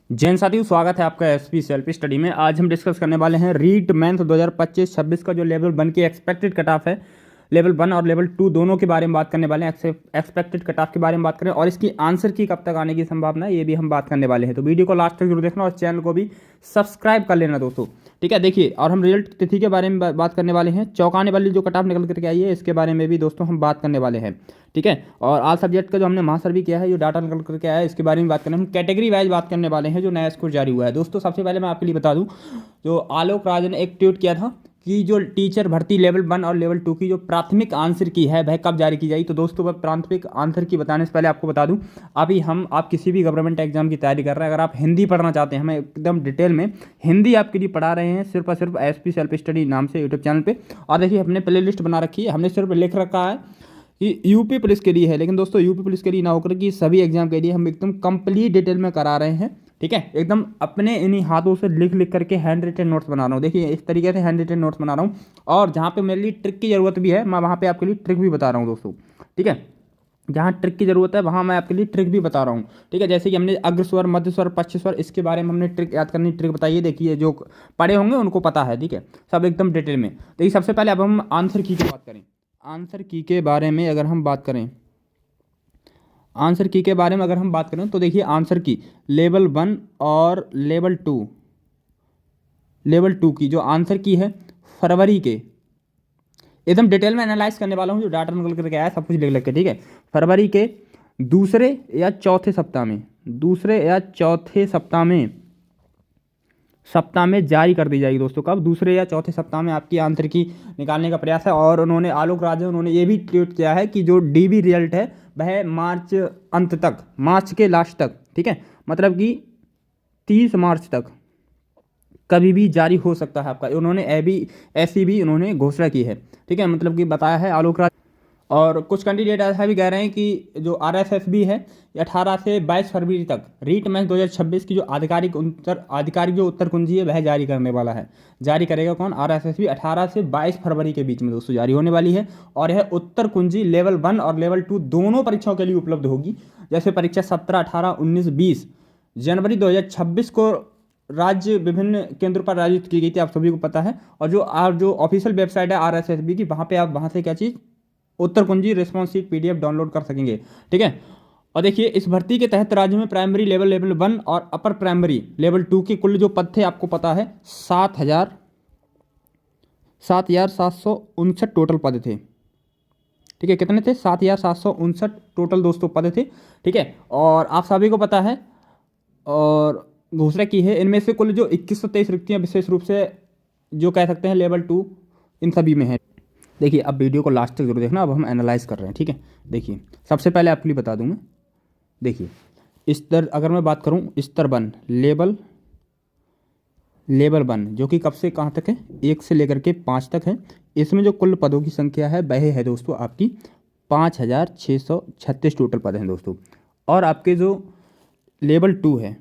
जैन साथियों, स्वागत है आपका एसपी सेल्फ स्टडी में। आज हम डिस्कस करने वाले हैं रीट मेंस 2025-26 का जो लेवल 1 की एक्सपेक्टेड कट ऑफ है। लेवल 1 और लेवल 2 दोनों के बारे में बात करने वाले हैं। एक्सपेक्टेड कट ऑफ के बारे में बात करें और इसकी आंसर की कब तक आने की संभावना है, ये भी हम बात करने वाले हैं। तो वीडियो को लास्ट तक जरूर देखना और चैनल को भी सब्सक्राइब कर लेना दोस्तों। ठीक है, देखिए, और हम रिजल्ट तिथि के बारे में बात करने वाले हैं। चौंकाने वाली जो कट ऑफ निकल करके आई है, इसके बारे में भी दोस्तों हम बात करने वाले हैं। ठीक है, और ऑल सब्जेक्ट का जो हमने महासर्वी किया है, जो डाटा निकल करके आया है, इसके बारे में बात करें। हम कैटेगरी वाइज बात करने वाले हैं जो नया स्कोर जारी हुआ है दोस्तों। सबसे पहले मैं आपके लिए बता दूं, जो आलोक राज ने एक ट्वीट किया था कि जो टीचर भर्ती लेवल 1 और लेवल 2 की जो प्राथमिक आंसर की है वह कब जारी की जाएगी। तो दोस्तों, वह प्राथमिक आंसर की बताने से पहले आपको बता दूं, अभी आप किसी भी गवर्नमेंट एग्जाम की तैयारी कर रहे हैं, अगर आप हिंदी पढ़ना चाहते हैं, हमें एकदम डिटेल में हिंदी आपके लिए पढ़ा रहे हैं, सिर्फ और सिर्फ एसपी सेल्फ स्टडी नाम से यूट्यूब चैनल पे। और देखिए, हमने प्ले लिस्ट बना रखी है, हमने सिर्फ लिख रखा है कि यूपी पुलिस के लिए है, लेकिन दोस्तों यूपी पुलिस के लिए ना होकर कि सभी एग्जाम के लिए हम एकदम कंप्लीट डिटेल में करा रहे हैं। ठीक है, एकदम अपने इन्हीं हाथों से लिख लिख करके हैंड रिटन नोट्स बना रहा हूँ। देखिए, इस तरीके से हैंड रिटन नोट्स बना रहा हूँ, और जहाँ पे मेरे लिए ट्रिक की ज़रूरत भी है, मैं वहाँ पे आपके लिए ट्रिक भी बता रहा हूँ दोस्तों। ठीक है, जहाँ ट्रिक की ज़रूरत है वहाँ मैं आपके लिए ट्रिक भी बता रहा हूँ। ठीक है, जैसे कि हमने अग्रस्वर, मध्य स्वर, पश्च स्वर, इसके बारे में हमने ट्रिक याद करनी, ट्रिक बताइए। देखिए, जो पढ़े होंगे उनको पता है। ठीक है, सब एकदम डिटेल में। देखिए, सबसे पहले अब हम आंसर की बात करें। आंसर की के बारे में अगर हम बात करें, आंसर की के बारे में अगर हम बात करें तो देखिए, आंसर की लेवल 1 और लेवल टू की जो आंसर की है फरवरी के, एकदम डिटेल में एनालाइज करने वाला हूँ, जो डाटा निकल करके आया सब कुछ लिख लिख के। ठीक है, फरवरी के दूसरे या चौथे सप्ताह में, दूसरे या चौथे सप्ताह में जारी कर दी जाएगी दोस्तों। कब? दूसरे या चौथे सप्ताह में आपकी आंसर की निकालने का प्रयास है। और उन्होंने, आलोक राज है, उन्होंने ये भी ट्वीट किया है कि जो डीबी रिजल्ट है वह मार्च अंत तक, मार्च के लास्ट तक, ठीक है, मतलब कि 30 मार्च तक कभी भी जारी हो सकता है आपका। उन्होंने ऐसी भी उन्होंने घोषणा की है। ठीक है, मतलब कि बताया है आलोक राज। और कुछ कैंडिडेट ऐसा भी कह रहे हैं कि जो आरएसएसबी है, 18 से 22 फरवरी तक रीट मैच 2026 की जो आधिकारिक जो उत्तर कुंजी है वह जारी करने वाला है। जारी करेगा कौन? आरएसएसबी। 18 से 22 फरवरी के बीच में दोस्तों जारी होने वाली है। और यह उत्तर कुंजी लेवल 1 और लेवल 2 दोनों परीक्षाओं के लिए उपलब्ध होगी। जैसे परीक्षा 17, 18, 19, 20 जनवरी 2026 को राज्य विभिन्न केंद्रों पर आयोजित की गई थी, आप सभी को पता है। और जो ऑफिशियल वेबसाइट है आरएसएसबी की, वहाँ पे आप वहाँ से क्या चीज़, उत्तर कुंजी रिस्पॉन्स शीट पीडीएफ डाउनलोड कर सकेंगे। ठीक है, और देखिए, इस भर्ती के तहत राज्य में प्राइमरी लेवल लेवल 1 और अपर प्राइमरी लेवल 2 के कुल जो पद थे आपको पता है 7,759 टोटल पद थे। ठीक है, कितने थे? 7,759 टोटल दोस्तों पद थे। ठीक है, और आप सभी को पता है और घोषणा की है, इनमें से कुल जो 2123 रिक्तियाँ विशेष रूप से जो कह सकते हैं लेवल 2 इन सभी में है। देखिए, अब वीडियो को लास्ट तक जरूर देखना, अब हम एनालाइज कर रहे हैं। ठीक है, देखिए, सबसे पहले आपके लिए बता दूं मैं, देखिए स्तर, अगर मैं बात करूं स्तर 1 लेवल 1 जो कि कब से कहाँ तक है, 1 से लेकर के 5 तक है। इसमें जो कुल पदों की संख्या है वह है दोस्तों आपकी 5,636 टोटल पद हैं दोस्तों। और आपके जो लेवल 2 है,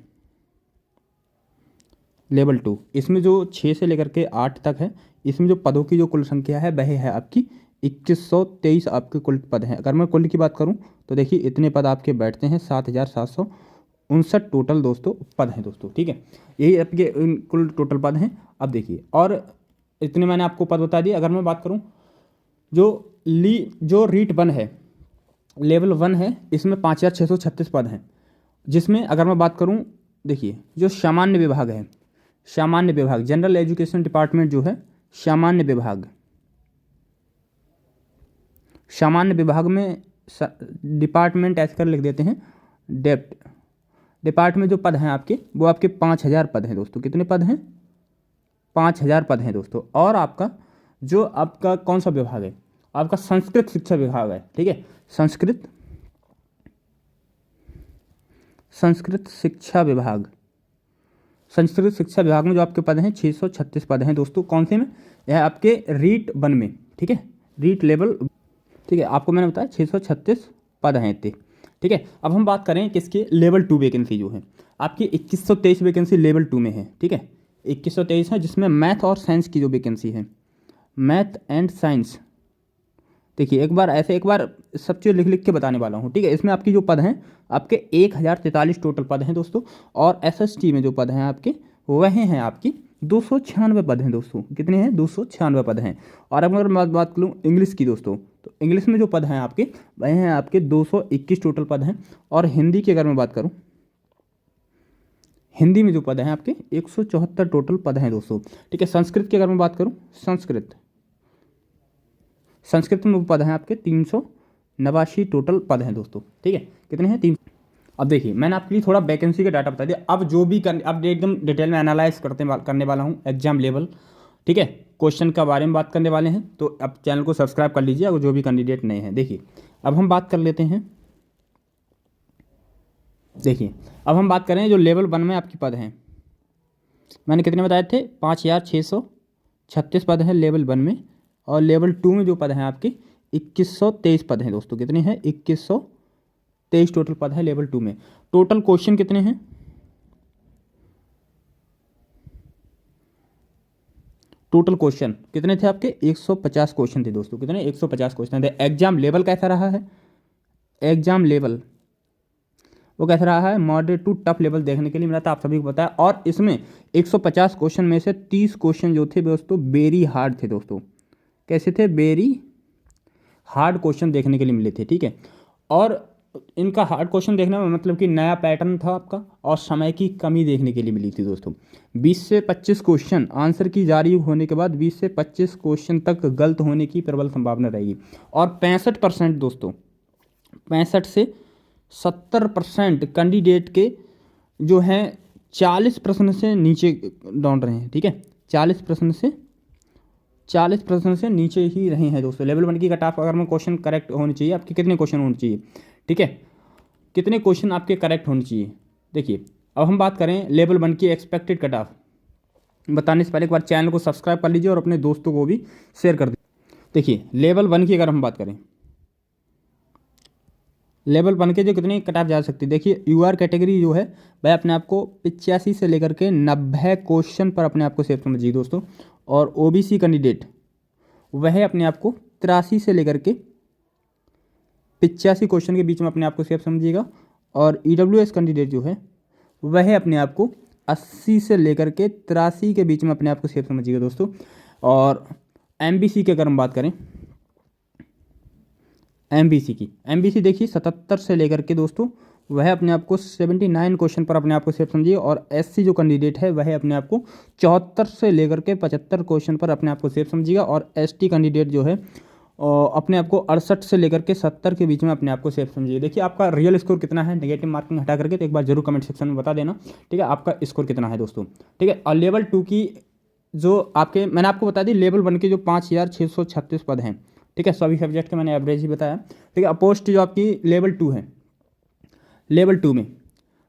लेवल 2, इसमें जो 6 से लेकर के 8 तक है, इसमें जो पदों की जो कुल संख्या है वह है आपकी 2123 आपके कुल पद हैं। अगर मैं कुल की बात करूं तो देखिए, इतने पद आपके बैठते हैं 7,759 टोटल दोस्तों पद हैं दोस्तों। ठीक है, यही आपके कुल टोटल पद हैं। अब देखिए, और इतने मैंने आपको पद बता दिए। अगर मैं बात करूँ जो रीट 1 है, लेवल 1 है, इसमें 5,636 पद हैं। जिसमें अगर मैं बात करूँ, देखिए, जो सामान्य विभाग है, सामान्य विभाग जनरल एजुकेशन डिपार्टमेंट जो है, सामान्य विभाग में डिपार्टमेंट ऐसे कर लिख देते हैं, डेप्ट डिपार्टमेंट जो पद हैं आपके, वो आपके 5,000 पद हैं दोस्तों। कितने पद हैं? 5,000 पद हैं दोस्तों। और आपका कौन सा विभाग है? आपका संस्कृत शिक्षा विभाग है। ठीक है, संस्कृत शिक्षा विभाग में जो आपके पद हैं 636 पद हैं दोस्तों। कौन से में? यह आपके रीट 1 में। ठीक है, रीट लेवल, ठीक है, आपको मैंने बताया 636 पद हैं इतने। ठीक है, अब हम बात करें किसके, लेवल 2 वैकेंसी जो है आपकी 2123 वैकेंसी लेवल 2 में है। ठीक है, 2123 है, जिसमें मैथ और साइंस की जो वैकेंसी है, मैथ एंड साइंस देखिए एक बार सब चीज़ लिख लिख के बताने वाला हूँ, ठीक है। इसमें आपकी जो पद हैं आपके 1043 टोटल पद हैं दोस्तों, और एसएसटी में जो पद हैं आपके वह हैं आपकी 296 पद हैं दोस्तों। कितने हैं? 296 पद हैं। और अगर मैं बात करूँ इंग्लिश की दोस्तों, तो इंग्लिश में जो पद हैं आपके वह हैं आपके 221 टोटल पद हैं। और हिंदी की अगर मैं बात करूँ, हिंदी में जो पद हैं आपके 174 टोटल पद हैं दोस्तों, ठीक है। संस्कृत की अगर मैं बात करूँ, संस्कृत में पद हैं आपके 389 टोटल पद हैं दोस्तों, ठीक है। कितने हैं? 3। अब देखिए मैंने आपके लिए थोड़ा वैकेंसी का डाटा बता दिया। अब जो भी अब एकदम डिटेल में एनालाइज करने वाला हूँ एग्जाम लेवल, ठीक है। क्वेश्चन का बारे में बात करने वाले हैं, तो अब चैनल को सब्सक्राइब कर लीजिए अगर जो भी कैंडिडेट नए हैं। देखिए अब हम बात कर लेते हैं, देखिए अब हम बात करें जो लेवल 1 में आपके पद हैं, मैंने कितने बताए थे? 5636 पद हैं लेवल 1 में। और लेवल 2 में जो पद हैं आपके 2123 पद हैं दोस्तों। कितने हैं? 2123 टोटल पद है लेवल 2 में। टोटल क्वेश्चन कितने हैं? टोटल क्वेश्चन कितने थे आपके? 150 क्वेश्चन थे दोस्तों। कितने? 150 क्वेश्चन थे। एग्जाम लेवल कैसा रहा है? एग्जाम लेवल वो कैसा रहा है? मॉडरेट टू टफ लेवल देखने के लिए मिला था, आप सभी को पता है। और इसमें 150 क्वेश्चन में से 30 क्वेश्चन जो थे दोस्तों वेरी हार्ड थे दोस्तों। कैसे थे? वेरी हार्ड क्वेश्चन देखने के लिए मिले थे, ठीक है। और इनका हार्ड क्वेश्चन देखने में मतलब कि नया पैटर्न था आपका, और समय की कमी देखने के लिए मिली थी दोस्तों। 20 से 25 क्वेश्चन आंसर की जारी होने के बाद 20 से 25 क्वेश्चन तक गलत होने की प्रबल संभावना रहेगी। और 65% दोस्तों, 65 से 70% कैंडिडेट के जो हैं 40 प्रश्न से नीचे डाउन रहे हैं, ठीक है। 40 प्रश्न से नीचे ही रहे हैं दोस्तों। लेवल 1 की कट ऑफ अगर मैं क्वेश्चन करेक्ट होने चाहिए आपके, कितने क्वेश्चन होने चाहिए, ठीक है। कितने क्वेश्चन आपके करेक्ट होने चाहिए? देखिए अब हम बात करें लेवल 1 की एक्सपेक्टेड कट ऑफ बताने से पहले एक बार चैनल को सब्सक्राइब कर लीजिए और अपने दोस्तों को भी शेयर कर दीजिए। देखिए लेवल 1 की अगर हम बात करें, लेवल 1 के जो कितनी कट ऑफ जा सकती है, देखिए यूआर कैटेगरी जो है वह अपने आप को 85 से लेकर के 90 क्वेश्चन पर अपने आप को सेफ समझिए दोस्तों। और ओबीसी कैंडिडेट वह अपने आप को 83 से लेकर के 85 क्वेश्चन के बीच में अपने आप को सेफ समझिएगा। और ईडब्ल्यूएस कैंडिडेट जो है वह अपने आप को 80 से लेकर के 83 के बीच में अपने आप को सेफ समझिएगा दोस्तों। और एमबीसी की अगर हम बात करें, एमबीसी देखिए 77 से लेकर के दोस्तों वह अपने आप को 79 क्वेश्चन पर अपने आप को सेफ समझिए। और एससी जो कैंडिडेट है वह अपने आप को 74 से लेकर के 75 क्वेश्चन पर अपने आप को सेफ समझिएगा। और एसटी कैंडिडेट जो है अपने आप को 68 से लेकर के 70 के बीच में अपने आप को सेफ समझिए। देखिए आपका रियल स्कोर कितना है नेगेटिव मार्किंग हटा करके, तो एक बार जरूर कमेंट सेक्शन में बता देना, ठीक है, आपका स्कोर कितना है दोस्तों, ठीक है। और लेवल 2 की जो आपके मैंने आपको बता दी, लेवल 1 के जो 5636 पद हैं, ठीक है, सभी सब्जेक्ट के मैंने एवरेज ही बताया, ठीक है। पोस्ट जो आपकी लेवल 2 है, लेवल 2 में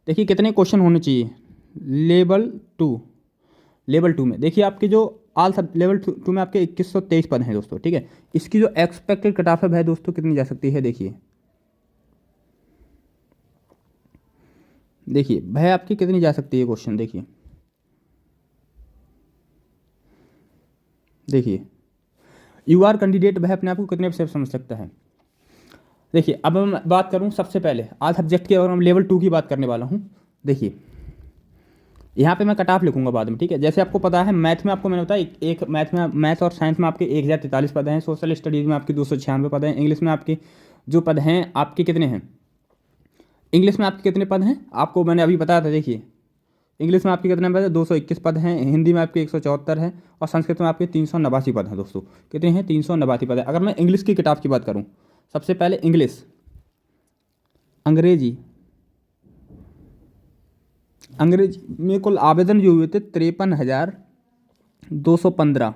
देखिए कितने क्वेश्चन होने चाहिए। लेवल टू में देखिए आपके जो ऑल सब लेवल 2 में आपके 2123 पद हैं दोस्तों, ठीक है। इसकी जो एक्सपेक्टेड कट ऑफ है दोस्तों कितनी जा सकती है? देखिए भाई आपकी कितनी जा सकती है क्वेश्चन, देखिए यूआर कैंडिडेट वह अपने आप को कितने सेफ समझ सकता है। देखिए अब मैं बात करूं सबसे पहले ऑल सब्जेक्ट की, अगर हम लेवल 2 की बात करने वाला हूं, देखिए यहाँ पे मैं कट ऑफ लिखूंगा बाद में, ठीक है। जैसे आपको पता है मैथ में आपको मैंने बताया एक मैथ और साइंस में आपके 1043 पद हैं, सोशल स्टडीज़ में आपके 296 पद हैं, इंग्लिश में आपके जो पद हैं आपके कितने हैं, इंग्लिश में आपके कितने पद हैं आपको मैंने अभी बताया था। देखिए इंग्लिश में आपके कितने पद हैं? 221 पद हैं, हिंदी में आपके 174 है, और संस्कृत में आपके 389 पद हैं दोस्तों। कितने हैं? 389 पद है। अगर मैं इंग्लिश की किताब की बात करूँ, सबसे पहले इंग्लिश, अंग्रेजी में कुल आवेदन जो हुए थे 53,215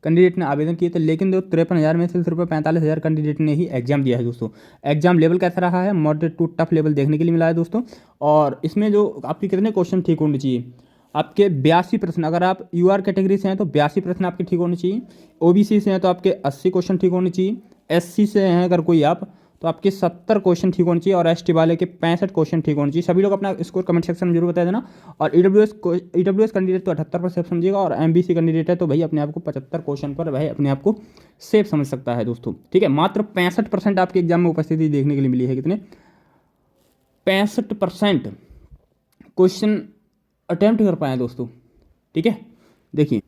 कैंडिडेट ने आवेदन किए थे, लेकिन जो 53,000 में से सिर्फ 45,000 कैंडिडेट ने ही एग्जाम दिया है दोस्तों। एग्जाम लेवल कैसा रहा है? मॉडरेट टू टफ लेवल देखने के लिए मिला है दोस्तों। और इसमें जो आपके कितने क्वेश्चन ठीक होने चाहिए? आपके 82 प्रश्न, अगर आप यूआर कैटेगरी से हैं तो 82 प्रश्न आपके ठीक होने चाहिए, ओबीसी से हैं तो आपके 80 क्वेश्चन ठीक होने चाहिए, एससी से हैं अगर कोई आप तो आपके 70 क्वेश्चन ठीक होने चाहिए और एसटी वाले के 65 क्वेश्चन ठीक होने चाहिए। सभी लोग अपना स्कोर कमेंट सेक्शन में जरूर बता देना। और ईडब्ल्यूएस कैंडिडेट तो 78 पर सेफ समझिएगा, और एमबीसी कैंडिडेट है तो भाई अपने आप को 75 क्वेश्चन पर भाई अपने आप को सेफ समझ सकता है दोस्तों, ठीक है। मात्र 65% आपके एग्जाम में उपस्थिति देखने के लिए मिली है। कितने? 65% क्वेश्चन अटेम्प्ट कर पाए दोस्तों, ठीक है। देखिए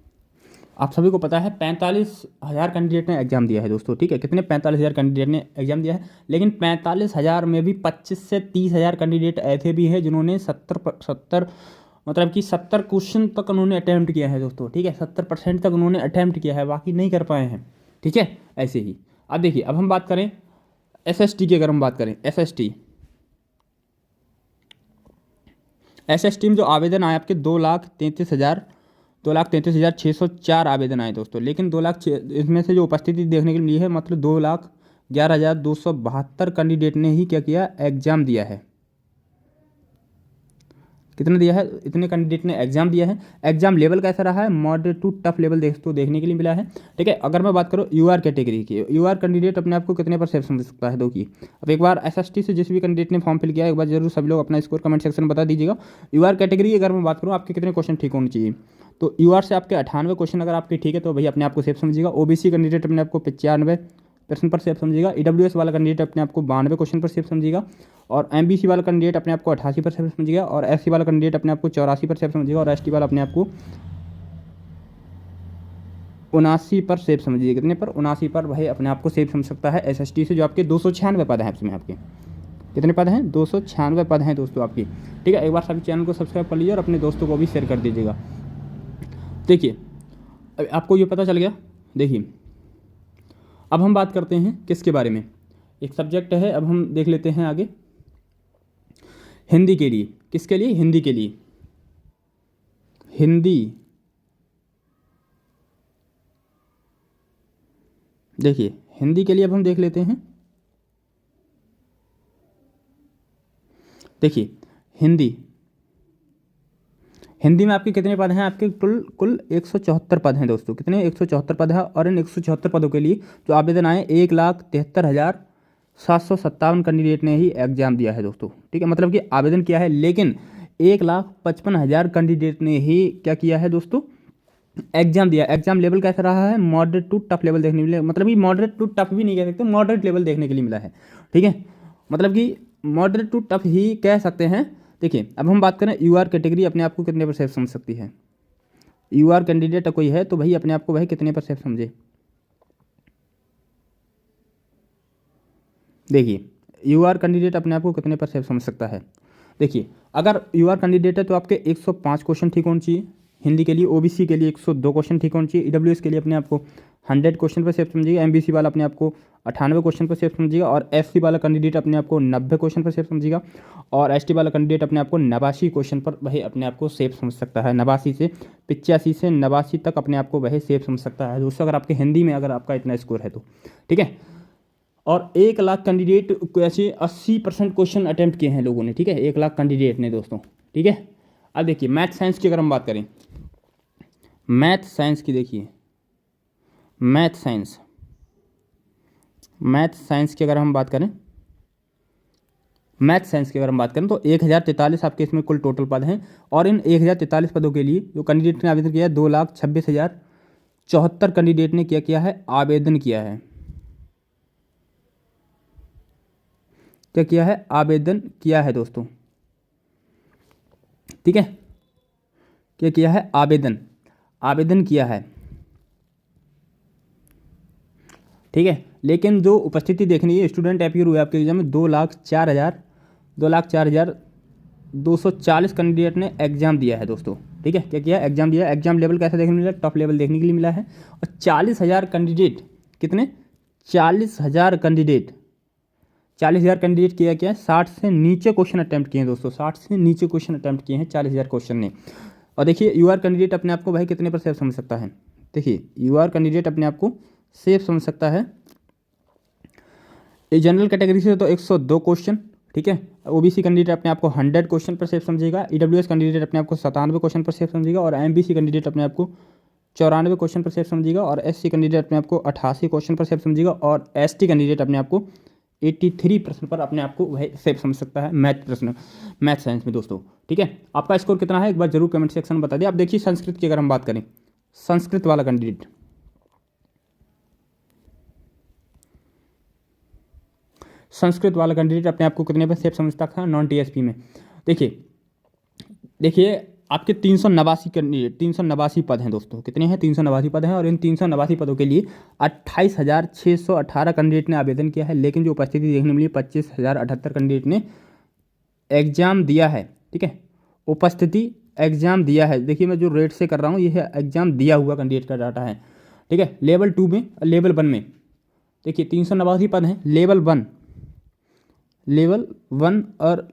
आप सभी को पता है 45,000 कैंडिडेट ने एग्जाम दिया है दोस्तों, ठीक है। कितने? 45,000 कैंडिडेट ने एग्जाम दिया है, लेकिन 45,000 में भी 25 से 30,000 कैंडिडेट ऐसे भी हैं जिन्होंने 70 मतलब कि 70 क्वेश्चन तक उन्होंने अटैम्प्ट किया है दोस्तों, ठीक है। 70% तक उन्होंने अटैम्प्ट किया है, बाकी नहीं कर पाए हैं, ठीक है। ऐसे ही अब देखिए, अब हम बात करें एसएसटी की। अगर हम बात करें एसएसटी में जो आवेदन आए आपके 2,33,604 आवेदन आए दोस्तों, लेकिन 2,00,000 इसमें से जो उपस्थिति देखने के लिए मिली है मतलब 2,11,272 कैंडिडेट ने ही क्या किया? एग्जाम दिया है। कितना दिया है? इतने कैंडिडेट ने एग्जाम दिया है। एग्जाम लेवल कैसा रहा है? मॉडरेट टू टफ लेवल देखने के लिए मिला है, ठीक है। अगर मैं बात करूँ यूआर कैटेगरी की, यूआर कैंडिडेट अपने आप को कितने पर सेफ समझ सकता है? दो की। अब एक बार एसएसटी से जिस भी कैंडिडेट ने फॉर्म फिल किया एक बार जरूर सभी लोग अपना स्कोर कमेंट सेक्शन में बता दीजिएगा। यूआर कैटेगरी अगर मैं बात करूँ आपके कितने क्वेश्चन ठीक होने चाहिए, तो यूआर से आपके 98 क्वेश्चन अगर आपके ठीक है तो भाई अपने आप को सेफ समझिएगा। ओबीसी कैंडिडेट अपने आप को 95% पर सेफ समझिएगा। ईडब्ल्यूएस वाला कैंडिडेट अपने आप को 92 क्वेश्चन पर सेफ समझिएगा। और एमबीसी वाला कैंडिडेट अपने आप को 88 पर सेफ समझिएगा। और एससी वाला कैंडिडेट अपने आप को 84 पर सेफ समझिएगा। और एसटी वाला अपने आप को 79 पर सेफ समझिएगा। कितने पर? 79 पर भाई अपने आप को सेफ समझ सकता है एसएसटी से, जो आपके 296 पद हैं इसमें। आपके कितने पद हैं? 296 पद हैं दोस्तों आपकी, ठीक है। एक बार सभी चैनल को सब्सक्राइब कर लीजिए और अपने दोस्तों को भी शेयर कर दीजिएगा। देखिए अब आपको ये पता चल गया। देखिए अब हम बात करते हैं किसके बारे में? एक सब्जेक्ट है, अब हम देख लेते हैं आगे हिंदी के लिए। किसके लिए? हिंदी के लिए। हिंदी, देखिए हिंदी के लिए अब हम देख लेते हैं। देखिए हिंदी में आपके कितने पद हैं? आपके कुल 174 पद हैं दोस्तों। कितने? 174 पद है। और इन 174 पदों के लिए जो आवेदन आए 1,73,757 कैंडिडेट ने ही एग्जाम दिया है दोस्तों, ठीक है। मतलब कि आवेदन किया है, लेकिन 1,55,000 कैंडिडेट ने ही क्या किया है दोस्तों? एग्जाम दिया। एग्जाम लेवल कैसा रहा है? मॉडरेट टू टफ लेवल देखने के लिए, मतलब कि मॉडरेट टू टफ भी नहीं कह सकते, मॉडरेट लेवल देखने के लिए मिला है, ठीक है। मतलब कि मॉडरेट टू टफ ही कह सकते हैं। देखिए अब हम बात करें यूआर कैटेगरी अपने आप को कितने पर सेफ समझ सकती है? यूआर कैंडिडेट कोई है तो भाई अपने आप को भाई कितने पर सेफ समझे? देखिए यूआर कैंडिडेट अपने आप को कितने पर सेफ समझ सकता है? देखिए अगर यूआर कैंडिडेट है तो आपके 105 क्वेश्चन ठीक होने चाहिए हिंदी के लिए। ओबीसी के लिए 102 क्वेश्चन ठीक होने चाहिए। ईडब्ल्यूएस के लिए अपने आप को 100 क्वेश्चन पर सेफ समझिएगा। एमबीसी वाला अपने आप को 98 क्वेश्चन पर सेफ समझिएगा। और एससी वाला कैंडिडेट अपने आप को 90 क्वेश्चन पर सेफ समझिएगा। और एसटी वाला कैंडिडेट अपने आप को 89 क्वेश्चन पर वही अपने आप को सेफ समझ सकता है। 89 से 85 से 89 तक अपने आप को वही सेफ समझ सकता है दोस्तों, अगर आपके हिंदी में अगर आपका इतना स्कोर है तो, ठीक है। और 1,00,000 कैंडिडेट को ऐसे 80% क्वेश्चन अटैम्प्ट किए हैं लोगों ने, ठीक है। 1,00,000 कैंडिडेट ने दोस्तों, ठीक है। अब देखिए मैथ साइंस की अगर हम बात करें, मैथ साइंस की, देखिए मैथ साइंस की अगर हम बात करें, तो 1,043 आपके इसमें कुल टोटल पद हैं। और इन 1,043 पदों के लिए जो कैंडिडेट ने आवेदन किया है 2,26,074 कैंडिडेट ने क्या किया है? आवेदन किया है। क्या किया है? आवेदन किया है दोस्तों, ठीक है। क्या किया है? आवेदन किया है, ठीक है। लेकिन जो उपस्थिति देखनी है स्टूडेंट अपीयर हुए आपके एग्जाम में 2,04,240 कैंडिडेट ने एग्जाम दिया है दोस्तों, ठीक है। क्या किया? एग्जाम दिया। एग्जाम लेवल कैसा देखने को मिला? टॉप लेवल देखने के लिए मिला है। और 40,000 कैंडिडेट, कितने? 40,000 कैंडिडेट किया क्या? 60 से नीचे क्वेश्चन अटैम्प्ट किए हैं दोस्तों, 60 से नीचे क्वेश्चन अटैम्प्ट किए हैं 40,000 क्वेश्चन ने। और देखिए यूआर कैंडिडेट अपने आप को भाई कितने पर सेफ समझ सकता है? देखिए यूआर कैंडिडेट अपने आप को सेफ समझ सकता है जनरल कैटेगरी से तो 102 क्वेश्चन, ठीक है। ओबीसी कैंडिडेट अपने आप को 100 क्वेश्चन पर सेफ समझेगा। ईडब्ल्यूएस कैंडिडेट अपने आप को 97 क्वेश्चन पर सेफ समझेगा। और एमबीसी कैंडिडेट अपने आप को 94 क्वेश्चन पर सेफ समझेगा। और एससी कैंडिडेट अपने आप को 88 क्वेश्चन पर सेफ समझेगा। और एसटी कैंडिडेट अपने आप को 83 प्रश्न पर अपने आप को वह सेफ समझ सकता है मैथ साइंस में दोस्तों। ठीक है, आपका स्कोर कितना है एक बार जरूर कमेंट सेक्शन में बता दिए। आप देखिए संस्कृत की अगर हम बात करें, संस्कृत वाला कैंडिडेट अपने आप को कितने पर सेफ समझता था नॉन टीएसपी में। देखिए आपके 389 पद हैं दोस्तों। कितने हैं? 389 पद हैं और इन 389 पदों के लिए 28,618 कैंडिडेट ने आवेदन किया है, लेकिन जो उपस्थिति देखने मिली 25,078 कैंडिडेट ने एग्जाम दिया है। ठीक है, उपस्थिति एग्जाम दिया है। देखिए मैं जो रेट से कर रहा हूँ ये है एग्जाम दिया हुआ कैंडिडेट का डाटा है। ठीक है, लेवल 2 में, लेवल 1 में देखिए 389 पद हैं। लेवल 1 और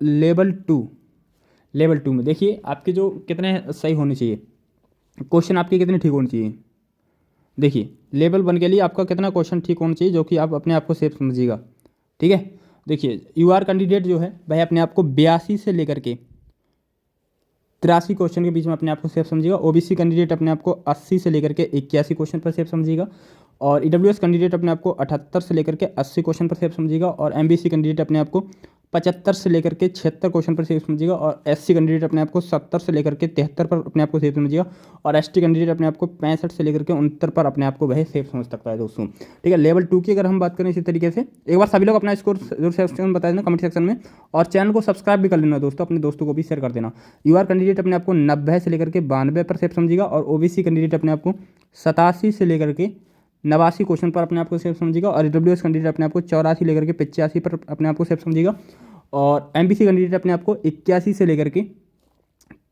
लेवल टू में देखिए आपके जो कितने सही होने चाहिए, क्वेश्चन आपके कितने ठीक होने चाहिए। देखिए लेवल 1 के लिए आपका कितना क्वेश्चन ठीक होना चाहिए जो कि आप अपने आप को सेफ समझिएगा। ठीक है, देखिए यूआर कैंडिडेट जो है वह अपने आप को 82 से लेकर के 83 क्वेश्चन के बीच में अपने आप को सेफ समझिएगा। ओबीसी कैंडिडेट अपने आप को 80 से लेकर के 81 क्वेश्चन पर सेफ समझिएगा और ईडब्ल्यूएस कैंडिडेट अपने आप को 78 से लेकर के 80 क्वेश्चन पर सेफ समझिएगा और एमबीसी कैंडिडेट अपने आप को 75 से लेकर के 76 क्वेश्चन पर सेफ समझिएगा और एससी कैंडिडेट अपने आप को 70 से लेकर के 73 पर अपने आप को सेफ समझिएगा और एसटी कैंडिडेट अपने आप को 65 से लेकर के 69 पर अपने आप को वह सेफ समझ सकता है दोस्तों। ठीक है, लेवल 2 की अगर हम बात करें इसी तरीके से, एक बार सभी लोग अपना स्कोर जरूर सेक्शन में बता देना कमेंट सेक्शन में और चैनल को सब्सक्राइब भी कर लेना दोस्तों, अपने दोस्तों को भी शेयर कर देना। यूआर कैंडिडेट अपने आप को 90 से लेकर के 92 पर सेफ समझिएगा और ओबीसी कैंडिडेट अपने आप को 87 से लेकर के 89 क्वेश्चन पर अपने आप को सेफ समझिएगा और ईडब्ल्यूएस कैंडिडेट अपने आप को 84 लेकर के 85 पर अपने आप को सेफ समझिएगा और एमबीसी कैंडिडेट अपने आप को 81 से लेकर के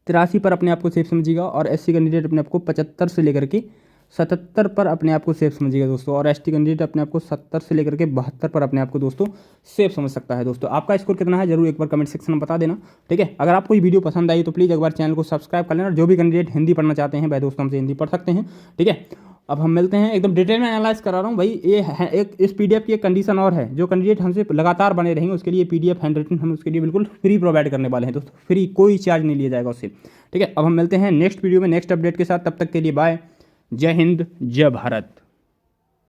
83 पर अपने आप को सेफ समझिएगा और एससी कैंडिडेट अपने आप को 75 से लेकर के 77 पर अपने आप को सेफ समझिएगा दोस्तों और एसटी कैंडिडेट अपने आप को 70 से लेकर के 72 पर अपने आप को दोस्तों सेफ समझ सकता है दोस्तों। आपका स्कोर कितना है जरूर एक बार कमेंट सेक्शन में बता देना। ठीक है, अगर आपको ये वीडियो पसंद आई तो प्लीज़ एक बार चैनल को सब्सक्राइब कर लेना और जो भी कैंडिडेट हिंदी पढ़ना चाहते हैं वह दोस्तों हमसे हिंदी पढ़ सकते हैं। ठीक है, अब हम मिलते हैं, एकदम डिटेल में एनालाइज करा रहा हूँ भाई। ये है एक इस पीडीएफ की एक कंडीशन और है, जो कैंडिडेट हमसे लगातार बने रहेंगे उसके लिए पीडीएफ हैंड रिटन हम उसके लिए बिल्कुल फ्री प्रोवाइड करने वाले हैं दोस्तों, फ्री, कोई चार्ज नहीं लिया जाएगा उससे। ठीक है, अब हम मिलते हैं नेक्स्ट वीडियो में नेक्स्ट अपडेट के साथ, तब तक के लिए बाय, जय हिंद जय भारत।